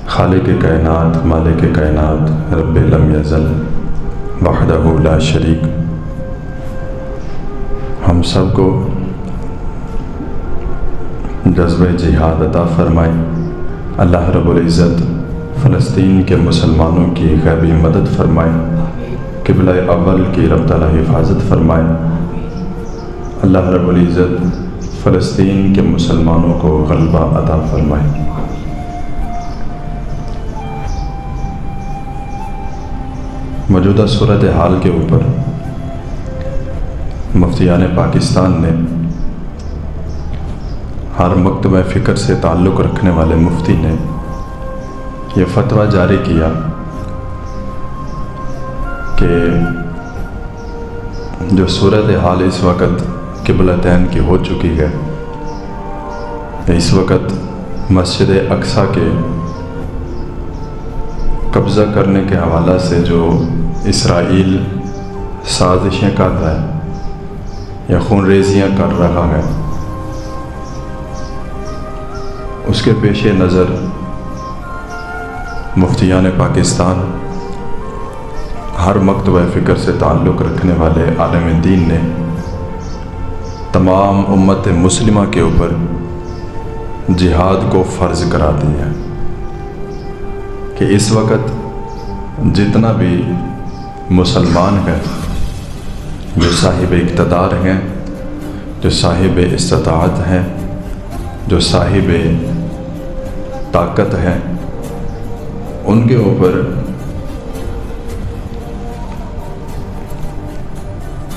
خالق کائنات مالک کائنات رب لم یزل وحدہ لا شریک، ہم سب کو جذبہ جہاد عطا فرمائے۔ اللہ رب العزت فلسطین کے مسلمانوں کی غیبی مدد فرمائے، قبلہ اول کی رب تعالیٰ حفاظت فرمائے۔ اللہ رب العزت فلسطین کے مسلمانوں کو غلبہ عطا فرمائے۔ موجودہ صورتحال کے اوپر مفتیان پاکستان نے، ہر مکتبہ فکر سے تعلق رکھنے والے مفتی نے یہ فتویٰ جاری کیا کہ جو صورتحال اس وقت قبلتین کی ہو چکی ہے، اس وقت مسجد اقصیٰ کے قبضہ کرنے کے حوالہ سے جو اسرائیل سازشیں کر رہا ہے یا خون ریزیاں کر رہا ہے، اس کے پیش نظر مفتیان پاکستان، ہر مکتبہ فکر سے تعلق رکھنے والے عالم دین نے تمام امت مسلمہ کے اوپر جہاد کو فرض کرا دیا ہے کہ اس وقت جتنا بھی مسلمان ہیں، جو صاحب اقتدار ہیں، جو صاحب استطاعت ہیں، جو صاحب طاقت ہیں، ان کے اوپر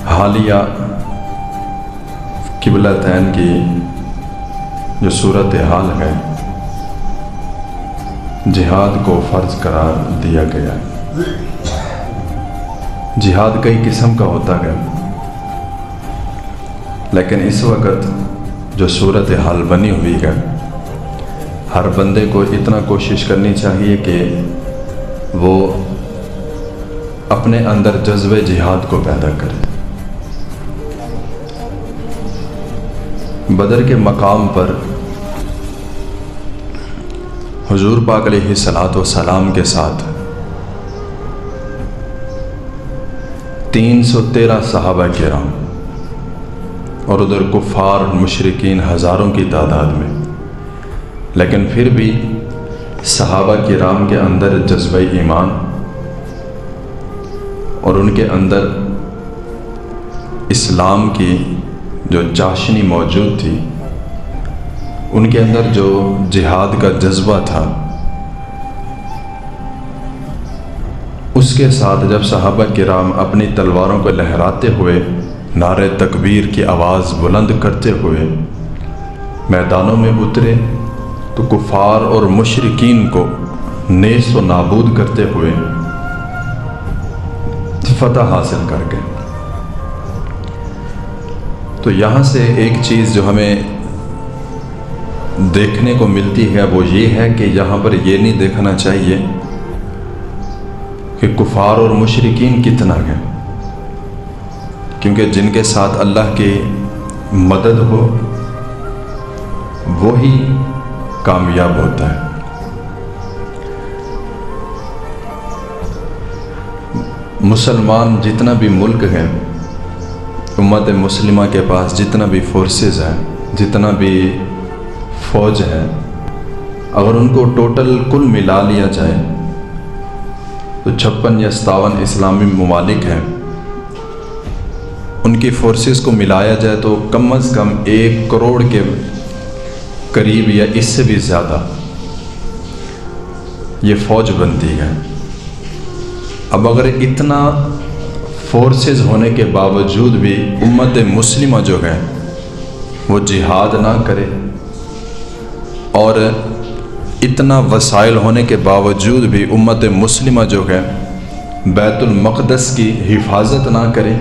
حالیہ قبلتین کی جو صورتحال ہے، جہاد کو فرض قرار دیا گیا ہے۔ جہاد کئی قسم کا ہوتا ہے، لیکن اس وقت جو صورتحال بنی ہوئی ہے، ہر بندے کو اتنا کوشش کرنی چاہیے کہ وہ اپنے اندر جذبہ جہاد کو پیدا کرے۔ بدر کے مقام پر حضور پاک علیہ الصلاۃ والسلام کے ساتھ 313 صحابہ کرام اور ادھر کفار مشرکین ہزاروں کی تعداد میں، لیکن پھر بھی صحابہ کرام کے اندر جذبہ ایمان اور ان کے اندر اسلام کی جو چاشنی موجود تھی، ان کے اندر جو جہاد کا جذبہ تھا، اس کے ساتھ جب صحابہ کرام اپنی تلواروں کو لہراتے ہوئے نعرہ تکبیر کی آواز بلند کرتے ہوئے میدانوں میں اترے، تو کفار اور مشرکین کو نیست و نابود کرتے ہوئے فتح حاصل کر گئے۔ تو یہاں سے ایک چیز جو ہمیں دیکھنے کو ملتی ہے وہ یہ ہے کہ یہاں پر یہ نہیں دیکھنا چاہیے کہ کفار اور مشرکین کتنا ہے، کیونکہ جن کے ساتھ اللہ کی مدد ہو وہی کامیاب ہوتا ہے۔ مسلمان جتنا بھی ملک ہے، امت مسلمہ کے پاس جتنا بھی فورسز ہیں، جتنا بھی فوج ہے، اگر ان کو ٹوٹل کل ملا لیا جائے تو 56 یا 57 اسلامی ممالک ہیں، ان کی فورسز کو ملایا جائے تو کم از کم 1 کروڑ کے قریب یا اس سے بھی زیادہ یہ فوج بنتی ہے۔ اب اگر اتنا فورسز ہونے کے باوجود بھی امت مسلمہ جو ہے وہ جہاد نہ کرے، اور اتنا وسائل ہونے کے باوجود بھی امت مسلمہ جو ہے بیت المقدس کی حفاظت نہ کرے،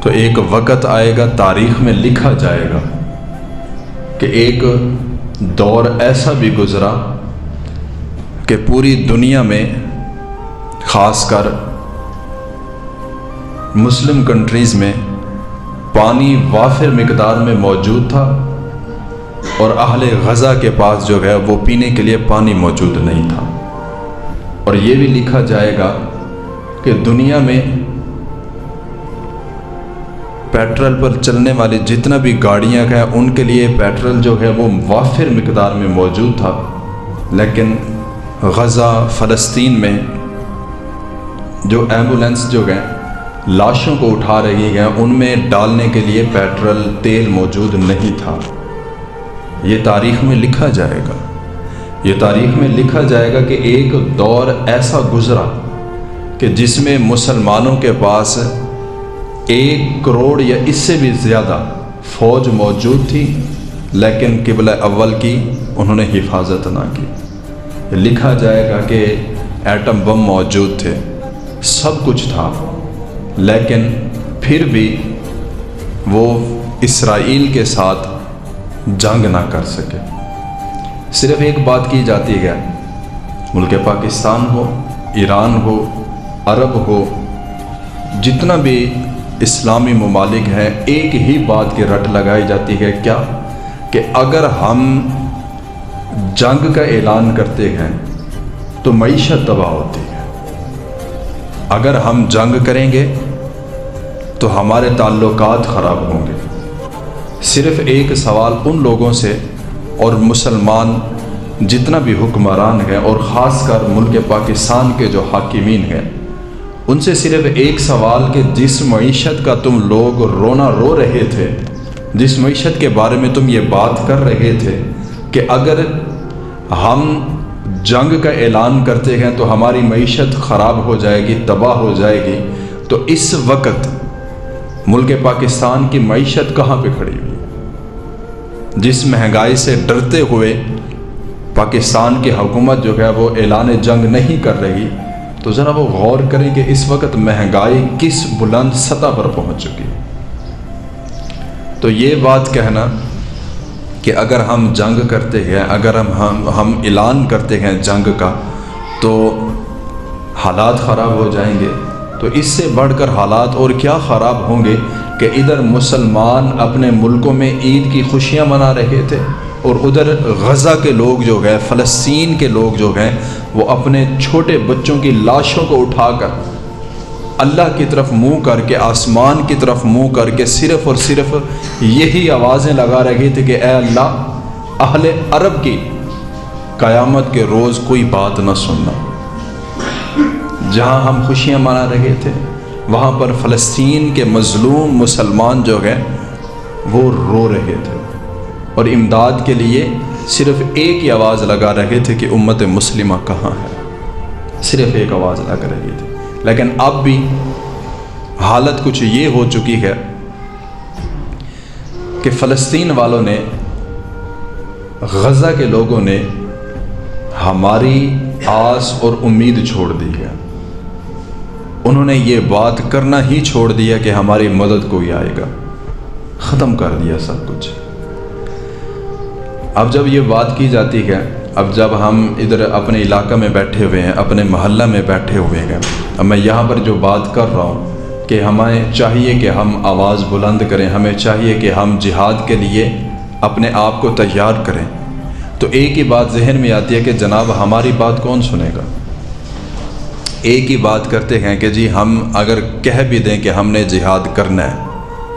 تو ایک وقت آئے گا، تاریخ میں لکھا جائے گا کہ ایک دور ایسا بھی گزرا کہ پوری دنیا میں، خاص کر مسلم کنٹریز میں، پانی وافر مقدار میں موجود تھا اور اہل غزہ کے پاس جو ہے وہ پینے کے لیے پانی موجود نہیں تھا۔ اور یہ بھی لکھا جائے گا کہ دنیا میں پیٹرول پر چلنے والی جتنا بھی گاڑیاں ہیں ان کے لیے پیٹرول جو ہے وہ وافر مقدار میں موجود تھا، لیکن غزہ فلسطین میں جو ایمبولینس جو ہیں لاشوں کو اٹھا رہی ہیں ان میں ڈالنے کے لیے پیٹرول تیل موجود نہیں تھا۔ یہ تاریخ میں لکھا جائے گا، یہ تاریخ میں لکھا جائے گا کہ ایک دور ایسا گزرا کہ جس میں مسلمانوں کے پاس 1 کروڑ یا اس سے بھی زیادہ فوج موجود تھی، لیکن قبلہ اول کی انہوں نے حفاظت نہ کی۔ لکھا جائے گا کہ ایٹم بم موجود تھے، سب کچھ تھا، لیکن پھر بھی وہ اسرائیل کے ساتھ جنگ نہ کر سکے۔ صرف ایک بات کی جاتی ہے، ملک پاکستان ہو، ایران ہو، عرب ہو، جتنا بھی اسلامی ممالک ہیں، ایک ہی بات کی رٹ لگائی جاتی ہے، کیا کہ اگر ہم جنگ کا اعلان کرتے ہیں تو معیشت تباہ ہوتی ہے، اگر ہم جنگ کریں گے تو ہمارے تعلقات خراب ہوں گے۔ صرف ایک سوال ان لوگوں سے اور مسلمان جتنا بھی حکمران ہیں اور خاص کر ملک پاکستان کے جو حاکمین ہیں ان سے صرف ایک سوال کہ جس معیشت کا تم لوگ رونا رو رہے تھے، جس معیشت کے بارے میں تم یہ بات کر رہے تھے کہ اگر ہم جنگ کا اعلان کرتے ہیں تو ہماری معیشت خراب ہو جائے گی، تباہ ہو جائے گی، تو اس وقت ملک پاکستان کی معیشت کہاں پہ کھڑی ہوئی؟ جس مہنگائی سے ڈرتے ہوئے پاکستان کی حکومت جو ہے وہ اعلان جنگ نہیں کر رہی، تو ذرا وہ غور کریں کہ اس وقت مہنگائی کس بلند سطح پر پہنچ چکی ہے۔ تو یہ بات کہنا کہ اگر ہم جنگ کرتے ہیں، اگر ہم اعلان کرتے ہیں جنگ کا تو حالات خراب ہو جائیں گے، تو اس سے بڑھ کر حالات اور کیا خراب ہوں گے کہ ادھر مسلمان اپنے ملکوں میں عید کی خوشیاں منا رہے تھے اور ادھر غزہ کے لوگ جو ہیں، فلسطین کے لوگ جو ہیں، وہ اپنے چھوٹے بچوں کی لاشوں کو اٹھا کر اللہ کی طرف منہ کر کے، آسمان کی طرف منہ کر کے صرف اور صرف یہی آوازیں لگا رہی تھی کہ اے اللہ، اہل عرب کی قیامت کے روز کوئی بات نہ سننا۔ جہاں ہم خوشیاں منا رہے تھے وہاں پر فلسطین کے مظلوم مسلمان جو ہیں وہ رو رہے تھے اور امداد کے لیے صرف ایک ہی آواز لگا رہے تھے کہ امت مسلمہ کہاں ہے، صرف ایک آواز لگ رہی تھی۔ لیکن اب بھی حالت کچھ یہ ہو چکی ہے کہ فلسطین والوں نے، غزہ کے لوگوں نے ہماری آس اور امید چھوڑ دی ہے۔ انہوں نے یہ بات کرنا ہی چھوڑ دیا کہ ہماری مدد کوئی آئے گا، ختم کر دیا سب کچھ۔ اب جب یہ بات کی جاتی ہے، اب جب ہم ادھر اپنے علاقہ میں بیٹھے ہوئے ہیں، اپنے محلہ میں بیٹھے ہوئے ہیں، اب میں یہاں پر جو بات کر رہا ہوں کہ ہمیں چاہیے کہ ہم آواز بلند کریں، ہمیں چاہیے کہ ہم جہاد کے لیے اپنے آپ کو تیار کریں، تو ایک ہی بات ذہن میں آتی ہے کہ جناب ہماری بات کون سنے گا؟ ایک ہی بات کرتے ہیں کہ جی ہم اگر کہہ بھی دیں کہ ہم نے جہاد کرنا ہے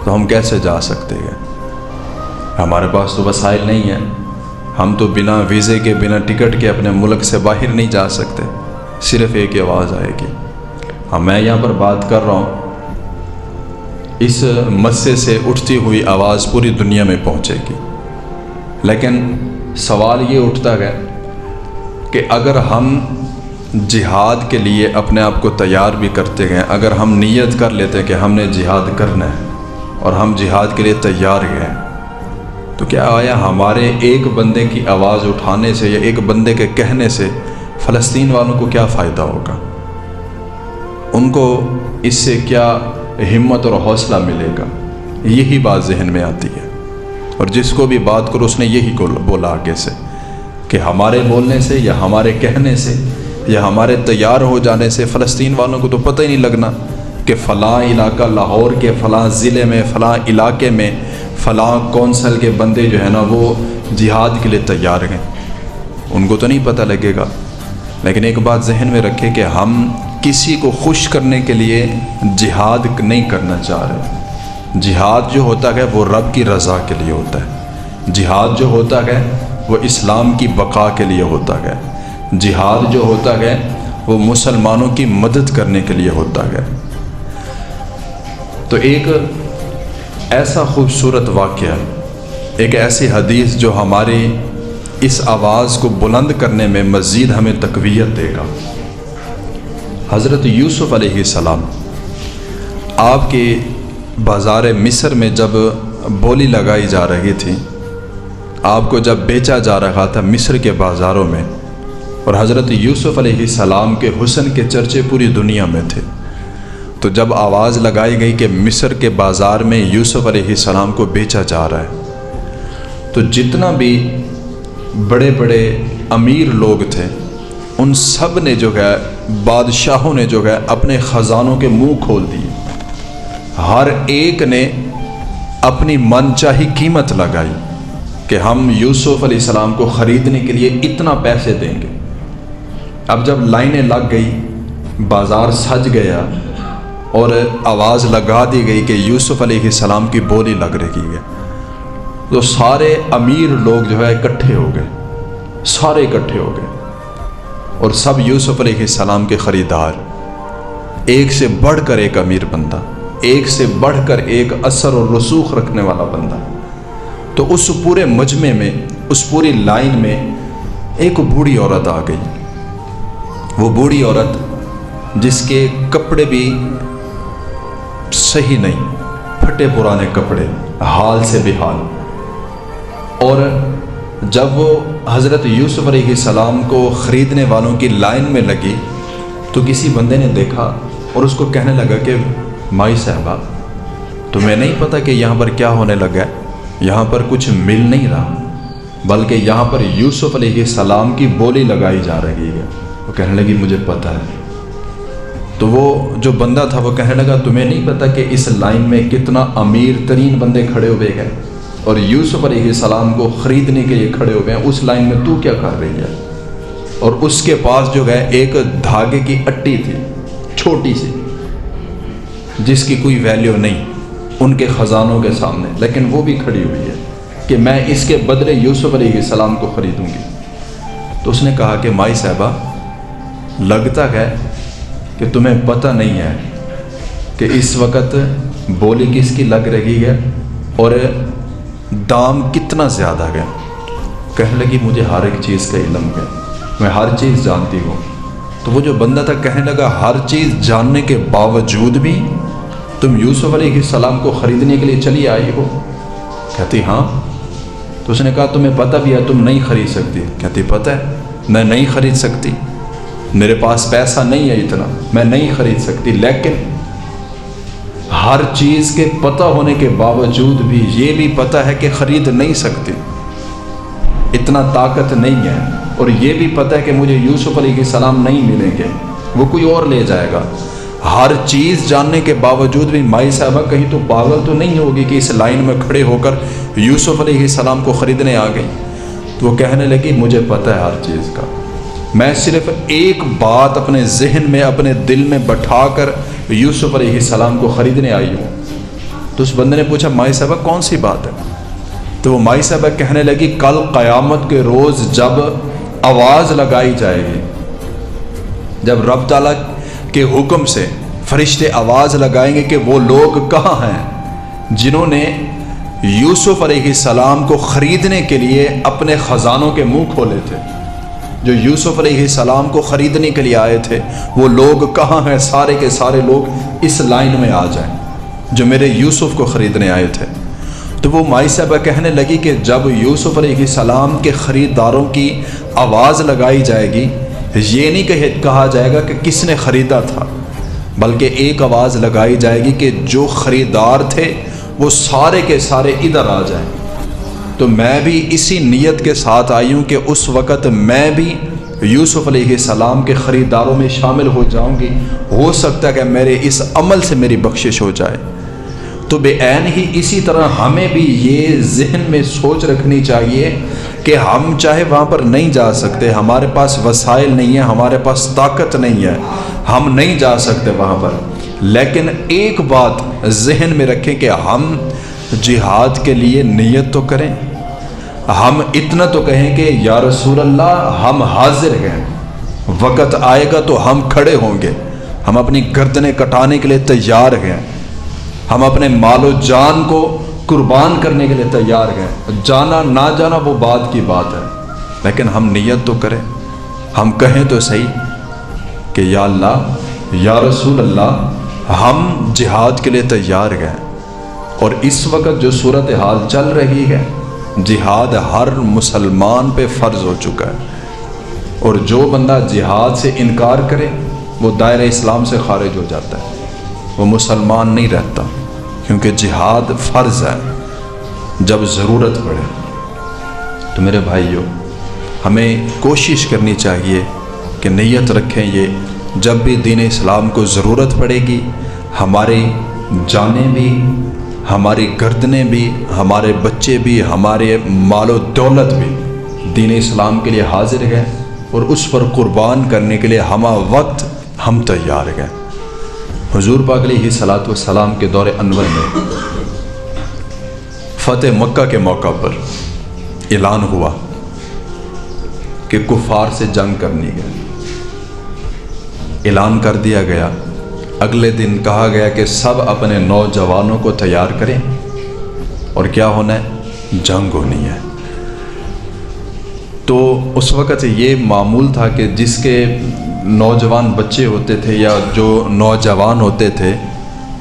تو ہم کیسے جا سکتے ہیں؟ ہمارے پاس تو وسائل نہیں ہیں، ہم تو بنا ویزے کے، بنا ٹکٹ کے اپنے ملک سے باہر نہیں جا سکتے۔ صرف ایک ہی آواز آئے گی۔ میں یہاں پر بات کر رہا ہوں، اس مسئلے سے اٹھتی ہوئی آواز پوری دنیا میں پہنچے گی، لیکن سوال یہ اٹھتا ہے کہ اگر ہم جہاد کے لیے اپنے آپ کو تیار بھی کرتے ہیں، اگر ہم نیت کر لیتے ہیں کہ ہم نے جہاد کرنا ہے اور ہم جہاد کے لیے تیار ہیں، تو کیا آیا ہمارے ایک بندے کی آواز اٹھانے سے یا ایک بندے کے کہنے سے فلسطین والوں کو کیا فائدہ ہوگا؟ ان کو اس سے کیا ہمت اور حوصلہ ملے گا؟ یہی بات ذہن میں آتی ہے، اور جس کو بھی بات کرو اس نے یہی بولا آگے سے کہ ہمارے بولنے سے یا ہمارے کہنے سے یا ہمارے تیار ہو جانے سے فلسطین والوں کو تو پتہ ہی نہیں لگنا کہ فلاں علاقہ لاہور کے فلاں ضلع میں، فلاں علاقے میں فلاں کونسل کے بندے جو ہے نا وہ جہاد کے لیے تیار ہیں، ان کو تو نہیں پتہ لگے گا۔ لیکن ایک بات ذہن میں رکھے کہ ہم کسی کو خوش کرنے کے لیے جہاد نہیں کرنا چاہ رہے۔ جہاد جو ہوتا ہے وہ رب کی رضا کے لیے ہوتا ہے، جہاد جو ہوتا ہے وہ اسلام کی بقا کے لیے ہوتا ہے، جہاد جو ہوتا ہے وہ مسلمانوں کی مدد کرنے کے لیے ہوتا ہے۔ تو ایک ایسا خوبصورت واقعہ، ایک ایسی حدیث جو ہماری اس آواز کو بلند کرنے میں مزید ہمیں تقویت دے گا۔ حضرت یوسف علیہ السلام آپ کے بازار مصر میں جب بولی لگائی جا رہی تھی، آپ کو جب بیچا جا رہا تھا مصر کے بازاروں میں، اور حضرت یوسف علیہ السلام کے حسن کے چرچے پوری دنیا میں تھے، تو جب آواز لگائی گئی کہ مصر کے بازار میں یوسف علیہ السلام کو بیچا جا رہا ہے، تو جتنا بھی بڑے بڑے امیر لوگ تھے ان سب نے جو ہے، بادشاہوں نے جو ہے اپنے خزانوں کے منہ کھول دیے، ہر ایک نے اپنی من چاہی قیمت لگائی کہ ہم یوسف علیہ السلام کو خریدنے کے لیے اتنا پیسے دیں گے۔ اب جب لائنیں لگ گئی، بازار سج گیا اور آواز لگا دی گئی کہ یوسف علیہ السلام کی بولی لگ رہی ہے، تو سارے امیر لوگ جو ہے اکٹھے ہو گئے، سارے اکٹھے ہو گئے، اور سب یوسف علیہ السلام کے خریدار، ایک سے بڑھ کر ایک امیر بندہ، ایک سے بڑھ کر ایک اثر اور رسوخ رکھنے والا بندہ۔ تو اس پورے مجمع میں، اس پوری لائن میں ایک بوڑھی عورت آ گئی۔ وہ بوڑھی عورت جس کے کپڑے بھی صحیح نہیں، پھٹے پرانے کپڑے، حال سے بحال، اور جب وہ حضرت یوسف علیہ السلام کو خریدنے والوں کی لائن میں لگی تو کسی بندے نے دیکھا اور اس کو کہنے لگا کہ مائی صاحبہ، تمہیں نہیں پتہ کہ یہاں پر کیا ہونے لگا ہے؟ یہاں پر کچھ مل نہیں رہا، بلکہ یہاں پر یوسف علیہ السلام کی بولی لگائی جا رہی ہے۔ وہ کہنے لگی مجھے پتہ ہے۔ تو وہ جو بندہ تھا وہ کہنے لگا تمہیں نہیں پتہ کہ اس لائن میں کتنا امیر ترین بندے کھڑے ہوئے ہیں اور یوسف علیہ السلام کو خریدنے کے لیے کھڑے ہوئے ہیں، اس لائن میں تو کیا کر رہی ہے؟ اور اس کے پاس جو ہے ایک دھاگے کی اٹی تھی، چھوٹی سی، جس کی کوئی ویلیو نہیں ان کے خزانوں کے سامنے، لیکن وہ بھی کھڑی ہوئی ہے کہ میں اس کے بدلے یوسف علیہ السلام کو خریدوں گی۔ تو اس نے کہا کہ مائی صاحبہ، لگتا ہے کہ تمہیں پتہ نہیں ہے کہ اس وقت بولی کس کی لگ رہی ہے اور دام کتنا زیادہ ہے۔ کہنے لگی مجھے ہر ایک چیز کا علم ہے، میں ہر چیز جانتی ہوں۔ تو وہ جو بندہ تھا کہنے لگا ہر چیز جاننے کے باوجود بھی تم یوسف علیہ السلام کو خریدنے کے لیے چلی آئی ہو؟ کہتی ہاں۔ تو اس نے کہا تمہیں پتہ بھی ہے تم نہیں خرید سکتی؟ کہتی پتہ ہے میں نہیں خرید سکتی، میرے پاس پیسہ نہیں ہے اتنا، میں نہیں خرید سکتی، لیکن ہر چیز کے پتہ ہونے کے باوجود بھی یہ بھی پتہ ہے کہ خرید نہیں سکتی، اتنا طاقت نہیں ہے، اور یہ بھی پتہ ہے کہ مجھے یوسف علیہ السلام نہیں ملیں گے، وہ کوئی اور لے جائے گا۔ ہر چیز جاننے کے باوجود بھی مائی صاحبہ کہیں تو پاگل تو نہیں ہوگی کہ اس لائن میں کھڑے ہو کر یوسف علیہ السلام کو خریدنے آ گئی؟ تو وہ کہنے لگی مجھے پتہ ہے ہر چیز کا، میں صرف ایک بات اپنے ذہن میں، اپنے دل میں بٹھا کر یوسف علیہ السلام کو خریدنے آئی ہوں۔ تو اس بندے نے پوچھا مائی صاحبہ کون سی بات ہے؟ تو وہ مائی صاحبہ کہنے لگی کل قیامت کے روز جب آواز لگائی جائے گی، جب رب تعالیٰ کے حکم سے فرشتے آواز لگائیں گے کہ وہ لوگ کہاں ہیں جنہوں نے یوسف علیہ السلام کو خریدنے کے لیے اپنے خزانوں کے منہ کھولے تھے، جو یوسف علیہ السلام کو خریدنے کے لیے آئے تھے، وہ لوگ کہاں ہیں؟ سارے کے سارے لوگ اس لائن میں آ جائیں جو میرے یوسف کو خریدنے آئے تھے۔ تو وہ مائی صاحبہ کہنے لگی کہ جب یوسف علیہ السلام کے خریداروں کی آواز لگائی جائے گی، یہ نہیں کہا جائے گا کہ کس نے خریدا تھا، بلکہ ایک آواز لگائی جائے گی کہ جو خریدار تھے وہ سارے کے سارے ادھر آ جائیں۔ تو میں بھی اسی نیت کے ساتھ آئی ہوں کہ اس وقت میں بھی یوسف علیہ السلام کے خریداروں میں شامل ہو جاؤں گی، ہو سکتا ہے کہ میرے اس عمل سے میری بخشش ہو جائے۔ تو بے عین ہی اسی طرح ہمیں بھی یہ ذہن میں سوچ رکھنی چاہیے کہ ہم چاہے وہاں پر نہیں جا سکتے، ہمارے پاس وسائل نہیں ہیں، ہمارے پاس طاقت نہیں ہے، ہم نہیں جا سکتے وہاں پر، لیکن ایک بات ذہن میں رکھیں کہ ہم جہاد کے لیے نیت تو کریں، ہم اتنا تو کہیں کہ یا رسول اللہ ہم حاضر ہیں، وقت آئے گا تو ہم کھڑے ہوں گے، ہم اپنی گردنیں کٹانے کے لیے تیار ہیں، ہم اپنے مال و جان کو قربان کرنے کے لیے تیار ہیں، جانا نہ جانا وہ بعد کی بات ہے، لیکن ہم نیت تو کریں، ہم کہیں تو صحیح کہ یا اللہ یا رسول اللہ ہم جہاد کے لیے تیار ہیں۔ اور اس وقت جو صورتحال چل رہی ہے، جہاد ہر مسلمان پہ فرض ہو چکا ہے، اور جو بندہ جہاد سے انکار کرے وہ دائرہ اسلام سے خارج ہو جاتا ہے، وہ مسلمان نہیں رہتا، کیونکہ جہاد فرض ہے جب ضرورت پڑے۔ تو میرے بھائیوں، ہمیں کوشش کرنی چاہیے کہ نیت رکھیں یہ جب بھی دین اسلام کو ضرورت پڑے گی، ہماری جانیں بھی، ہماری گردنیں بھی، ہمارے بچے بھی، ہمارے مال و دولت بھی دین اسلام کے لیے حاضر ہیں، اور اس پر قربان کرنے کے لیے ہمہ وقت ہم تیار ہیں۔ حضور پاک علیہ الصلوۃ والسلام کے دور انور میں فتح مکہ کے موقع پر اعلان ہوا کہ کفار سے جنگ کرنی ہے، اعلان کر دیا گیا۔ اگلے دن کہا گیا کہ سب اپنے نوجوانوں کو تیار کریں، اور کیا ہونا ہے؟ جنگ ہونی ہے۔ تو اس وقت یہ معمول تھا کہ جس کے نوجوان بچے ہوتے تھے یا جو نوجوان ہوتے تھے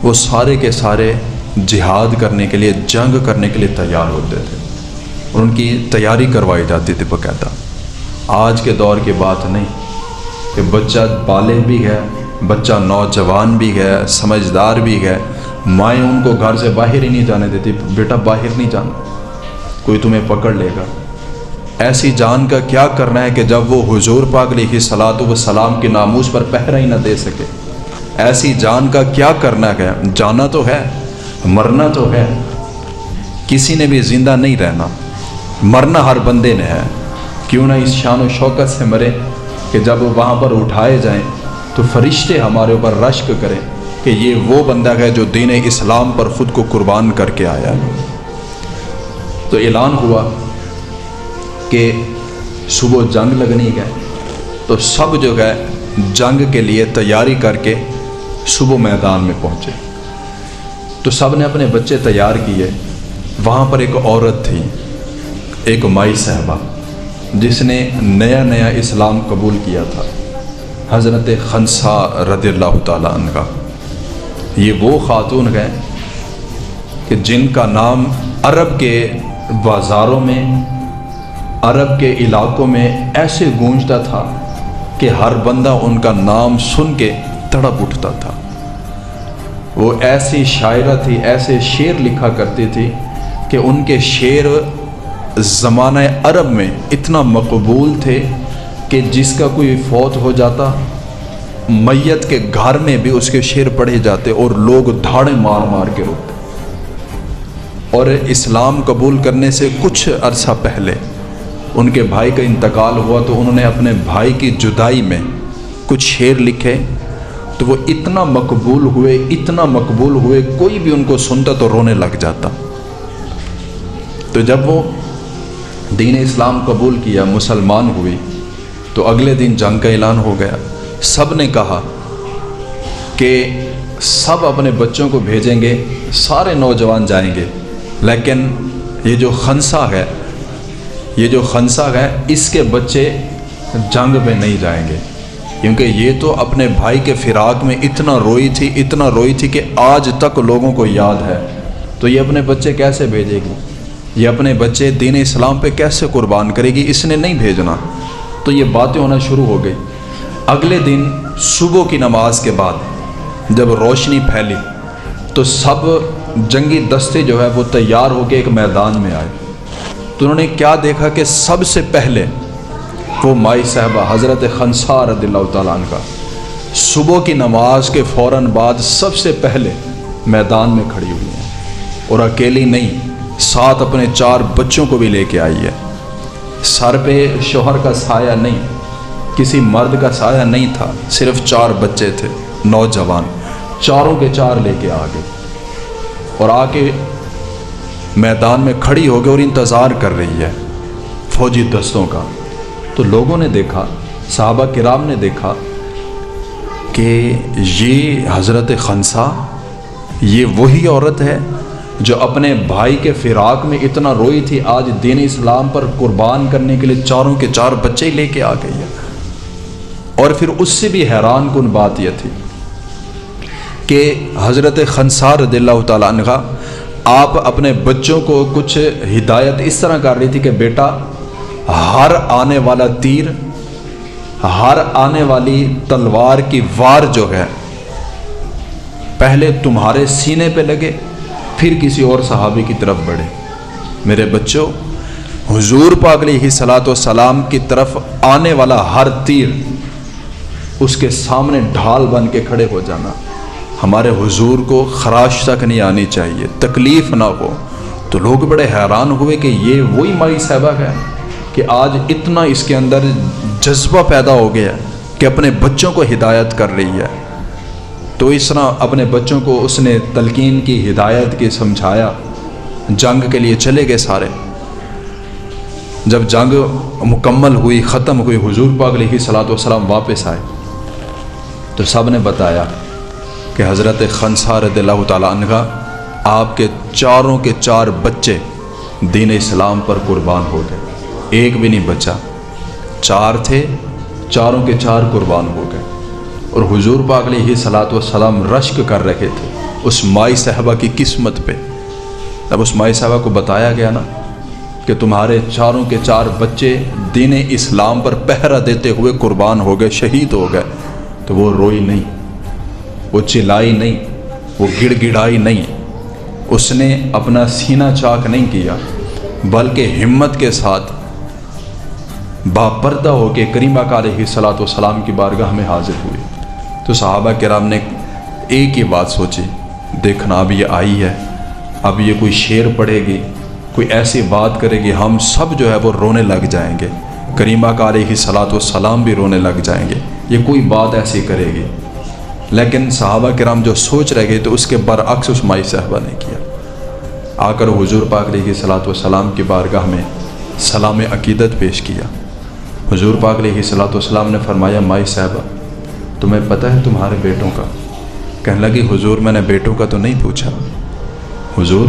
وہ سارے کے سارے جہاد کرنے کے لیے، جنگ کرنے کے لیے تیار ہوتے تھے، اور ان کی تیاری کروائی جاتی تھی باقاعدہ۔ آج کے دور کی بات نہیں کہ بچہ بالغ بھی ہے، بچہ نوجوان بھی ہے، سمجھدار بھی ہے، مائیں ان کو گھر سے باہر ہی نہیں جانے دیتی، بیٹا باہر نہیں جانا، کوئی تمہیں پکڑ لے گا۔ ایسی جان کا کیا کرنا ہے کہ جب وہ حضور پاک علیہ الصلوۃ والسلام کی ناموس پر پہرا ہی نہ دے سکے؟ ایسی جان کا کیا کرنا ہے؟ جانا تو ہے، مرنا تو ہے، کسی نے بھی زندہ نہیں رہنا، مرنا ہر بندے نے ہے، کیوں نہ اس شان و شوکت سے مرے کہ جب وہاں پر اٹھائے جائیں تو فرشتے ہمارے اوپر رشک کریں کہ یہ وہ بندہ ہے جو دین اسلام پر خود کو قربان کر کے آیا۔ تو اعلان ہوا کہ صبح جنگ لگنی ہے، تو سب جو ہے جنگ کے لیے تیاری کر کے صبح میدان میں پہنچے۔ تو سب نے اپنے بچے تیار کیے۔ وہاں پر ایک عورت تھی، ایک مائی صاحبہ، جس نے نیا نیا اسلام قبول کیا تھا، حضرت خنسا رضی اللہ تعالیٰ عنہ۔ یہ وہ خاتون ہیں کہ جن کا نام عرب کے بازاروں میں، عرب کے علاقوں میں ایسے گونجتا تھا کہ ہر بندہ ان کا نام سن کے تڑپ اٹھتا تھا۔ وہ ایسی شاعرہ تھی، ایسے شعر لکھا کرتی تھی کہ ان کے شعر زمانہ عرب میں اتنا مقبول تھے کہ جس کا کوئی فوت ہو جاتا، میت کے گھر میں بھی اس کے شعر پڑھے جاتے اور لوگ دھاڑے مار مار کے روتے۔ اور اسلام قبول کرنے سے کچھ عرصہ پہلے ان کے بھائی کا انتقال ہوا، تو انہوں نے اپنے بھائی کی جدائی میں کچھ شعر لکھے، تو وہ اتنا مقبول ہوئے، اتنا مقبول ہوئے، کوئی بھی ان کو سنتا تو رونے لگ جاتا۔ تو جب وہ دین اسلام قبول کیا، مسلمان ہوئی، تو اگلے دن جنگ کا اعلان ہو گیا۔ سب نے کہا کہ سب اپنے بچوں کو بھیجیں گے، سارے نوجوان جائیں گے، لیکن یہ جو خنسا ہے اس کے بچے جنگ میں نہیں جائیں گے، کیونکہ یہ تو اپنے بھائی کے فراق میں اتنا روئی تھی کہ آج تک لوگوں کو یاد ہے۔ تو یہ اپنے بچے کیسے بھیجے گی؟ یہ اپنے بچے دین اسلام پہ کیسے قربان کرے گی؟ اس نے نہیں بھیجنا۔ تو یہ باتیں ہونا شروع ہو گئی۔ اگلے دن صبح کی نماز کے بعد جب روشنی پھیلی تو سب جنگی دستے جو ہے وہ تیار ہو کے ایک میدان میں آئے۔ تو انہوں نے کیا دیکھا کہ سب سے پہلے وہ مائی صاحبہ حضرت خنسا رضی اللہ تعالیٰ عنہ صبح کی نماز کے فوراً بعد سب سے پہلے میدان میں کھڑی ہوئی ہیں، اور اکیلی نہیں، ساتھ اپنے 4 بچوں کو بھی لے کے آئی ہے۔ سر پہ شوہر کا سایہ نہیں، کسی مرد کا سایہ نہیں تھا، صرف 4 بچے تھے نوجوان، چاروں کے چار لے کے آ گئے اور آ کے میدان میں کھڑی ہو گئے اور انتظار کر رہی ہے فوجی دستوں کا۔ تو لوگوں نے دیکھا، صحابہ کرام نے دیکھا کہ یہ حضرت خنسا، یہ وہی عورت ہے جو اپنے بھائی کے فراق میں اتنا روئی تھی، آج دین اسلام پر قربان کرنے کے لیے چاروں کے چار بچے لے کے آ گئی ہے۔ اور پھر اس سے بھی حیران کن بات یہ تھی کہ حضرت خنسا رضی اللہ تعالیٰ عنہ آپ اپنے بچوں کو کچھ ہدایت اس طرح کر رہی تھی کہ بیٹا، ہر آنے والا تیر، ہر آنے والی تلوار کی وار جو ہے پہلے تمہارے سینے پہ لگے پھر کسی اور صحابی کی طرف بڑھے۔ میرے بچوں، حضور پاک علیہ الصلوۃ والسلام کی طرف آنے والا ہر تیر اس کے سامنے ڈھال بن کے کھڑے ہو جانا۔ ہمارے حضور کو خراش تک نہیں آنی چاہیے، تکلیف نہ ہو۔ تو لوگ بڑے حیران ہوئے کہ یہ وہی مائی صاحبہ ہے کہ آج اتنا اس کے اندر جذبہ پیدا ہو گیا کہ اپنے بچوں کو ہدایت کر رہی ہے۔ تو اس طرح اپنے بچوں کو اس نے تلقین کی، ہدایت کی، سمجھایا۔ جنگ کے لیے چلے گئے سارے۔ جب جنگ مکمل ہوئی، ختم ہوئی، حضور پاک علیہ الصلوۃ والسلام واپس آئے تو سب نے بتایا کہ حضرت خنسا رضی اللہ تعالیٰ عنہ آپ کے چاروں کے چار بچے دین اسلام پر قربان ہو گئے، ایک بھی نہیں بچا۔ 4 تھے، چاروں کے چار قربان ہو گئے۔ اور حضور پاک علیہ الصلوۃ والسلام رشک کر رہے تھے اس مائی صاحبہ کی قسمت پہ۔ جب اس مائی صاحبہ کو بتایا گیا نا کہ تمہارے چاروں کے چار بچے دین اسلام پر پہرا دیتے ہوئے قربان ہو گئے، شہید ہو گئے، تو وہ روئی نہیں، وہ چلائی نہیں، وہ گڑ گڑائی نہیں، اس نے اپنا سینہ چاک نہیں کیا، بلکہ ہمت کے ساتھ باپردہ ہو کے کریمہ کا علیہ الصلوۃ والسلام کی بارگاہ میں حاضر ہوئی۔ تو صحابہ کرام نے ایک ہی بات سوچی، دیکھنا اب یہ آئی ہے، اب یہ کوئی شعر پڑھے گی، کوئی ایسی بات کرے گی، ہم سب جو ہے وہ رونے لگ جائیں گے، کریمہ کا علیہ الصلوۃ والسلام بھی رونے لگ جائیں گے، یہ کوئی بات ایسی کرے گی۔ لیکن صحابہ کرام جو سوچ رہے گئے تو اس کے برعکس اس مائی صاحبہ نے کیا۔ آ کر حضور پاک علیہ الصلوۃ والسلام کی بارگاہ میں سلام عقیدت پیش کیا۔ حضور پاک علیہ الصلوۃ والسلام نے فرمایا، مائی صاحبہ تمہیں پتہ ہے تمہارے بیٹوں کا؟ کہنے لگی، حضور میں نے بیٹوں کا تو نہیں پوچھا، حضور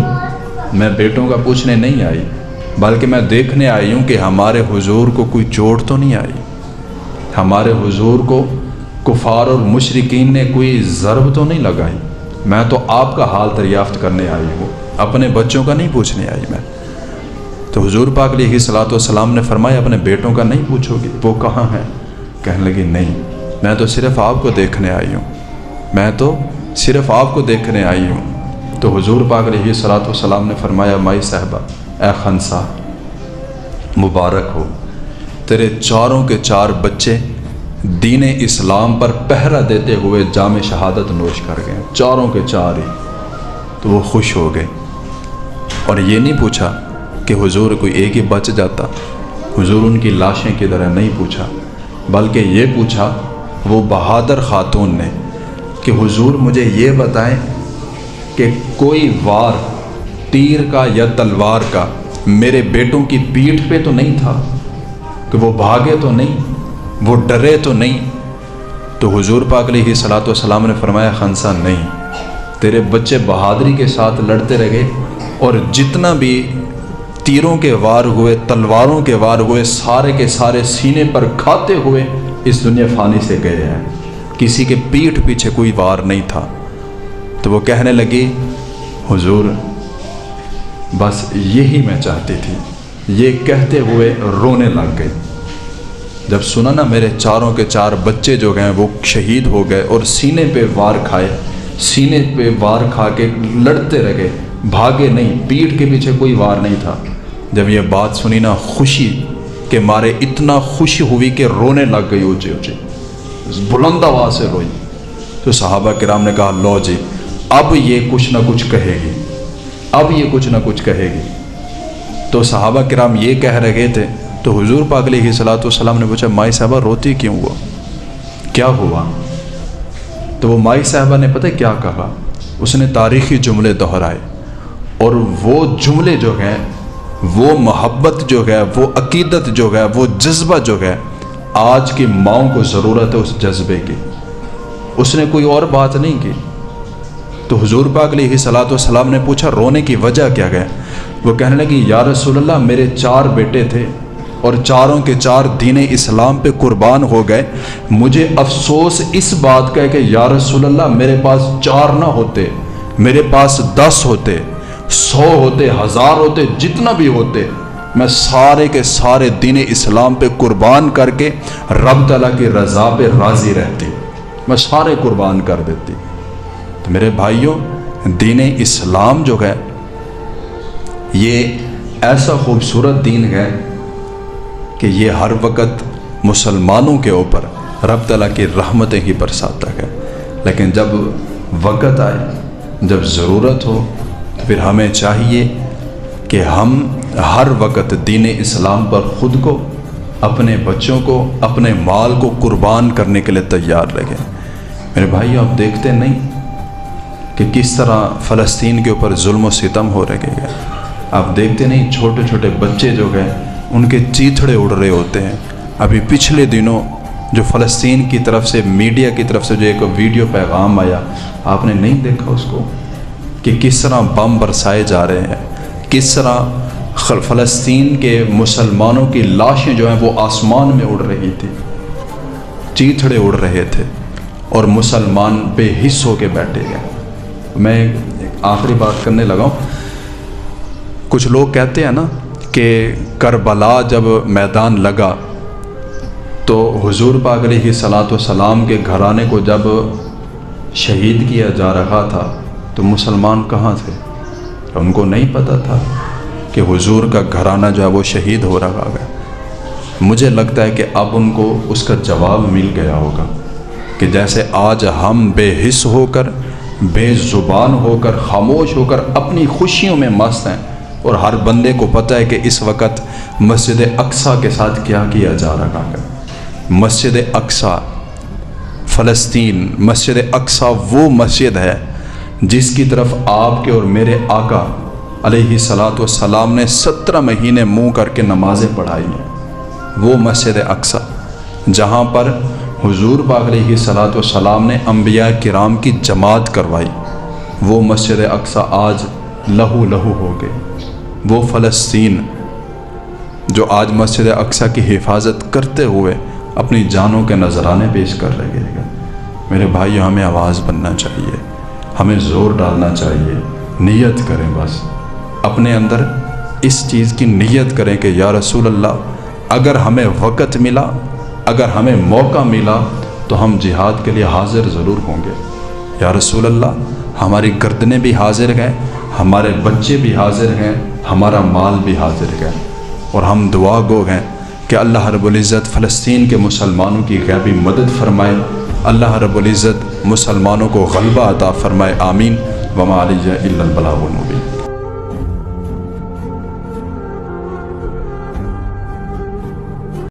میں بیٹوں کا پوچھنے نہیں آئی، بلکہ میں دیکھنے آئی ہوں کہ ہمارے حضور کو کوئی چوٹ تو نہیں آئی، ہمارے حضور کو کفار اور مشرکین نے کوئی ضرب تو نہیں لگائی، میں تو آپ کا حال دریافت کرنے آئی ہوں، اپنے بچوں کا نہیں پوچھنے آئی میں۔ تو حضور پاک علیہ الصلوۃ والسلام نے فرمایا، اپنے بیٹوں کا نہیں پوچھو گی، وہ کہاں ہیں؟ کہنے لگی، نہیں، میں تو صرف آپ کو دیکھنے آئی ہوں، میں تو صرف آپ کو دیکھنے آئی ہوں۔ تو حضور پاک علیہ الصلوۃ والسلام نے فرمایا، مائی صاحبہ، اے خنسا، مبارک ہو، تیرے چاروں کے چار بچے دین اسلام پر پہرا دیتے ہوئے جام شہادت نوش کر گئے، چاروں کے چار ہی۔ تو وہ خوش ہو گئے اور یہ نہیں پوچھا کہ حضور کوئی ایک ہی بچ جاتا، حضور ان کی لاشیں کدھر ہیں، نہیں پوچھا، بلکہ یہ پوچھا وہ بہادر خاتون نے کہ حضور مجھے یہ بتائیں کہ کوئی وار تیر کا یا تلوار کا میرے بیٹوں کی پیٹھ پہ تو نہیں تھا، کہ وہ بھاگے تو نہیں، وہ ڈرے تو نہیں؟ تو حضور پاک علیہ الصلوۃ والسلام نے فرمایا، خنسا نہیں، تیرے بچے بہادری کے ساتھ لڑتے رہے اور جتنا بھی تیروں کے وار ہوئے، تلواروں کے وار ہوئے، سارے کے سارے سینے پر کھاتے ہوئے اس دنیا فانی سے گئے ہیں، کسی کے پیٹھ پیچھے کوئی وار نہیں تھا۔ تو وہ کہنے لگی، حضور بس یہی میں چاہتی تھی، یہ کہتے ہوئے رونے لگ گئی۔ جب سنا نا میرے چاروں کے چار بچے جو گئے وہ شہید ہو گئے اور سینے پہ وار کھائے، سینے پہ وار کھا کے لڑتے رہ گئے، بھاگے نہیں، پیٹھ کے پیچھے کوئی وار نہیں تھا، جب یہ بات سنی نا، خوشی کے مارے اتنا خوشی ہوئی کہ رونے لگ گئی، اونچے اونچے بلند آواز سے روئی۔ تو صحابہ کرام نے کہا، لو جی اب یہ کچھ نہ کچھ کہے گی، اب یہ کچھ نہ کچھ کہے گی۔ تو صحابہ کرام یہ کہہ رہے تھے تو حضور پاک علیہ الصلوۃ والسلام نے پوچھا مائی صاحبہ روتی کیوں ہوا، کیا ہوا؟ تو وہ مائی صاحبہ نے پتہ کیا کہا؟ اس نے تاریخی جملے دہرائے، اور وہ جملے جو ہیں، وہ محبت جو ہے، وہ عقیدت جو ہے، وہ جذبہ جو ہے، آج کی ماؤں کو ضرورت ہے اس جذبے کی۔ اس نے کوئی اور بات نہیں کی۔ تو حضور پاک علیہ الصلوۃ والسلام نے پوچھا رونے کی وجہ کیا ہے؟ وہ کہنے لگی یا رسول اللہ میرے 4 بیٹے تھے اور چاروں کے 4 دین اسلام پہ قربان ہو گئے، مجھے افسوس اس بات کا ہے کہ یا رسول اللہ میرے پاس 4 نہ ہوتے، میرے پاس 10 ہوتے، 100 ہوتے، 1000 ہوتے، جتنا بھی ہوتے، میں سارے کے سارے دین اسلام پہ قربان کر کے رب تعالیٰ کی رضا پہ راضی رہتی، میں سارے قربان کر دیتی۔ تو میرے بھائیوں، دین اسلام جو ہے یہ ایسا خوبصورت دین ہے کہ یہ ہر وقت مسلمانوں کے اوپر رب تعالیٰ کی رحمتیں ہی برساتا ہے، لیکن جب وقت آئے، جب ضرورت ہو، تو پھر ہمیں چاہیے کہ ہم ہر وقت دین اسلام پر خود کو، اپنے بچوں کو، اپنے مال کو قربان کرنے کے لیے تیار رہیں۔ میرے بھائیو، آپ دیکھتے نہیں کہ کس طرح فلسطین کے اوپر ظلم و ستم ہو رہے ہیں؟ آپ دیکھتے نہیں چھوٹے چھوٹے بچے جو گئے ان کے چیتھڑے اڑ رہے ہوتے ہیں۔ ابھی پچھلے دنوں جو فلسطین کی طرف سے، میڈیا کی طرف سے جو ایک ویڈیو پیغام آیا، آپ نے نہیں دیکھا اس کو؟ کہ کس طرح بم برسائے جا رہے ہیں، کس طرح فلسطین کے مسلمانوں کی لاشیں جو ہیں وہ آسمان میں اڑ رہی تھی، چیتھڑے اڑ رہے تھے، اور مسلمان بے حس ہو کے بیٹھے گئے۔ میں آخری بات کرنے لگا ہوں۔ کچھ لوگ کہتے ہیں نا کہ کربلا جب میدان لگا تو حضور پاک علیہ الصلوۃ والسلام کے گھرانے کو جب شہید کیا جا رہا تھا تو مسلمان کہاں تھے؟ ان کو نہیں پتہ تھا کہ حضور کا گھرانہ جو ہے وہ شہید ہو رہا ہے۔ مجھے لگتا ہے کہ اب ان کو اس کا جواب مل گیا ہوگا کہ جیسے آج ہم بے حس ہو کر، بے زبان ہو کر، خاموش ہو کر اپنی خوشیوں میں مست ہیں، اور ہر بندے کو پتہ ہے کہ اس وقت مسجد اقصیٰ کے ساتھ کیا کیا جا رہا ہے۔ مسجد اقصیٰ، فلسطین، مسجد اقصیٰ وہ مسجد ہے جس کی طرف آپ کے اور میرے آقا علیہ الصلوۃ والسلام نے 17 مہینے منہ کر کے نمازیں پڑھائی ہیں۔ وہ مسجد اقصیٰ جہاں پر حضور پاک علیہ الصلوۃ والسلام نے انبیاء کرام کی جماعت کروائی، وہ مسجد اقصیٰ آج لہو لہو ہو گئے۔ وہ فلسطین جو آج مسجد اقصیٰ کی حفاظت کرتے ہوئے اپنی جانوں کے نذرانے پیش کر رہے ہیں۔ میرے بھائی، ہمیں آواز بننا چاہیے، ہمیں زور ڈالنا چاہیے، نیت کریں، بس اپنے اندر اس چیز کی نیت کریں کہ یا رسول اللہ اگر ہمیں وقت ملا، اگر ہمیں موقع ملا تو ہم جہاد کے لیے حاضر ضرور ہوں گے۔ یا رسول اللہ ہماری گردنیں بھی حاضر ہیں، ہمارے بچے بھی حاضر ہیں، ہمارا مال بھی حاضر ہے، اور ہم دعا گو ہیں کہ اللہ رب العزت فلسطین کے مسلمانوں کی غیبی مدد فرمائے، اللہ رب العزت مسلمانوں کو غلبہ عطا فرمائے، آمین۔ وما علیہ الا البلاغ المبین۔